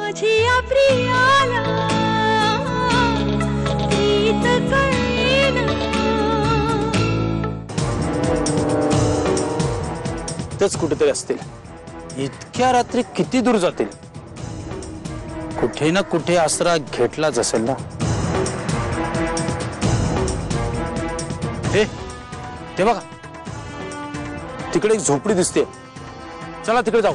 माझिया प्रियाला प्रीत कळेना. तेच कुठेतरी असतील. इतक्या रात्री किती दूर जातील? कुठे ना कुठे आसरा घेतलाच असेल ना. ते बघा, तिकडे एक झोपडी दिसते. चला तिकडे जाऊ.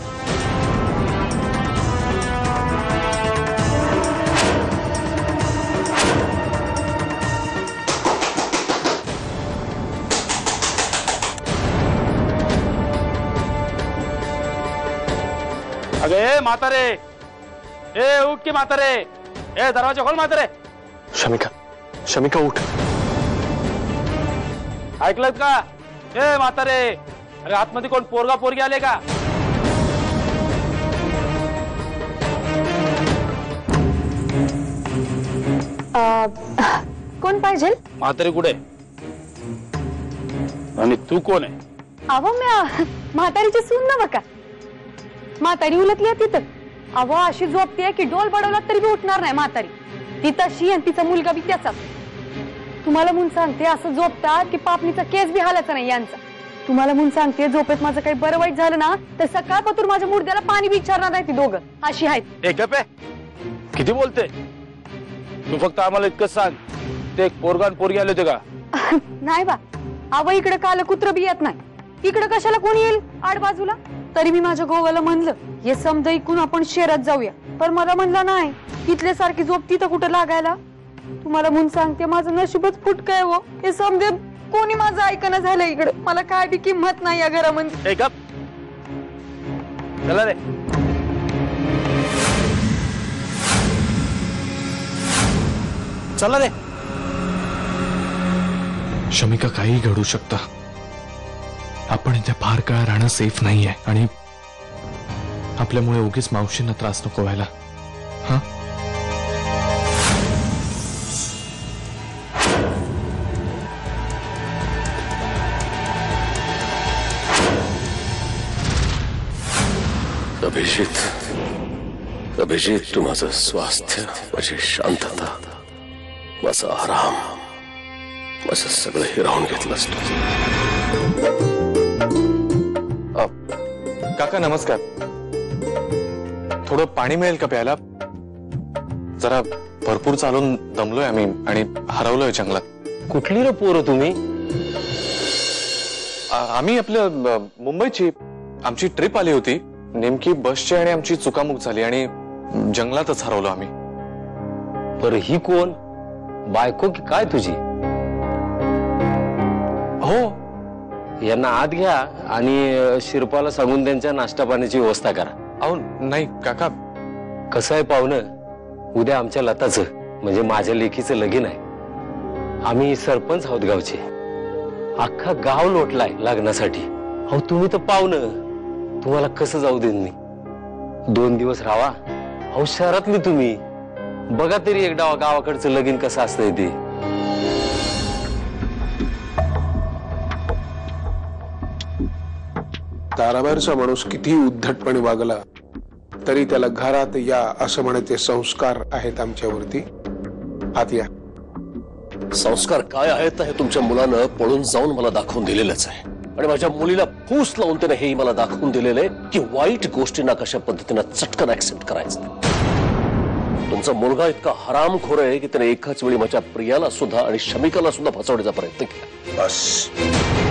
अगे म्हातारे, ए उठ की म्हातारे, ए दरवाजा खोल म्हातारे. शमिका, शमिका उठ. ऐकलं का? ए म्हातारे, अरे आतमध्ये कोण पोरगा पोरगी आले का? कोण पाहिजे? म्हातारी कुठे आणि तू कोण आहे? अहो मी म्हातारीची सून ना बघा. म्हातारी उलटली आहे तिथं. अहो अशी झोपतीये की डोल बडवला तरी बी उठणार नाही म्हातारी. ती तशी आणि तिचा मुलगा बी त्याचाच. तुम्हाला म्हणून सांगते असं झोपतात की पापणीचा केस बी हालायचा नाही यांचा. तुम्हाला म्हणून सांगते झोपेत माझं काही बरं वाईट झालं ना तर सकाळपासून माझ्या मुर्द्याला पाणी बी विचारणार नाही ती दोघं. अशी आहेत. एक गप आहे. किती बोलते तू? फक्त आम्हाला इतकं सांग, ते एक पोरगा आणि पोरगी आले होते का? नाही बा. अहो इकडे काल कुत्र बी येत नाही. इकडे कशाला कोणी येईल आड बाजूला? तरी मी माझ्या गोवाला म्हणलं हे समज ऐकून आपण शहरात जाऊया, पण मला म्हणलं नाही. इथल्या सारखी झोप तिथं कुठं लागायला? तुम्हाला म्हणून सांगते माझं नशीबच फुटकं आहे हो. हे समजे कोणी माझं ऐकणं झालं इकडे. मला काय बी किंमत नाही या घरामध्ये. एक गप. चला रे. चला रे. शमिका, काही घडू शकतं. आपण इथे फार काळ राहणं सेफ नाहीये आणि आपल्यामुळे उगीच मावशींना त्रास नको व्हायला. हा, अभिजित, अभिजित, तू माझं स्वास्थ्य, माझी शांतता, माझा आराम, माझं सगळं हिरावून घेतलंस तू. काका नमस्कार. थोडं पाणी मिळेल का प्यायला? जरा भरपूर चालून दमलोय आम्ही आणि हरवलोय जंगलात. कुठली रे पोरं तुम्ही? आम्ही आपल्या मुंबईची आमची ट्रिप आली होती. नेमकी बसची आणि आमची चुकामुक झाली आणि जंगलातच हरवलो आम्ही. बरं ही कोण? बायको की काय तुझी? हो. यांना आत घ्या आणि शिरपाला सांगून त्यांच्या नाश्ता पाण्याची व्यवस्था करा. अहो नाही काका. कसं आहे पाहुणं, उद्या आमच्या लताचं म्हणजे माझ्या लेकीचं लगीन आहे. आम्ही सरपंच आहोत गावचे. अख्खा गाव लोटलाय लग्नासाठी. अहो तुम्ही तर पाहुणं, तुम्हाला कसं जाऊ देईन मी? 2 दिवस राहा. अहो शहरातली तुम्ही, बघा तरी एकदा गावाकडचं लगीन कसं असतंय ते. दाराबाहेरचा माणूस कितीही उद्धटपणे वागला तरी त्याला घरात या असं म्हणायचे संस्कार आहेत आमच्यावरती. आत या. संस्कार काय आहेत हे तुमच्या मुलानं पळून जाऊन मला दाखवून दिलेलंच आहे. आणि माझ्या मुलीला फूस लावून त्याने हेही मला दाखवून दिलेलं आहे की वाईट गोष्टींना कशा पद्धतीनं चटकन ऍक्सेप्ट करायचं. तुमचा मुलगा इतका हरामखोर आहे की त्याने एकाच वेळी माझ्या प्रियाला सुद्धा आणि शमिकाला सुद्धा फसवण्याचा प्रयत्न केला. बस,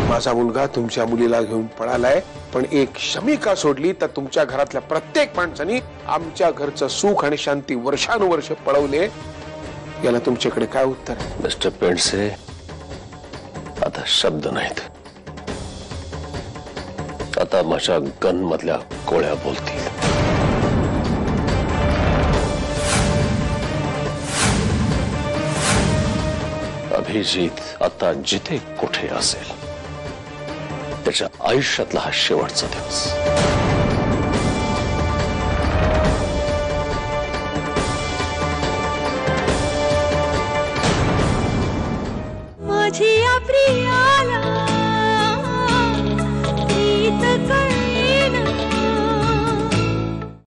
माझा मुलगा तुमच्या मुलीला घेऊन पळालाय, पण एक शमिका सोडली तर तुमच्या घरातल्या प्रत्येक माणसाने आमच्या घरचं सुख आणि शांती वर्षानुवर्ष पळवले. याला तुमच्याकडे काय उत्तर? मिस्टर पेंडसे, आता शब्द नाहीत. आता माझ्या गन मधल्या गोळ्या बोलतील. अभिजित आता जिथे कुठे असेल त्याच्या आयुष्यातला हा शेवटचा दिवस.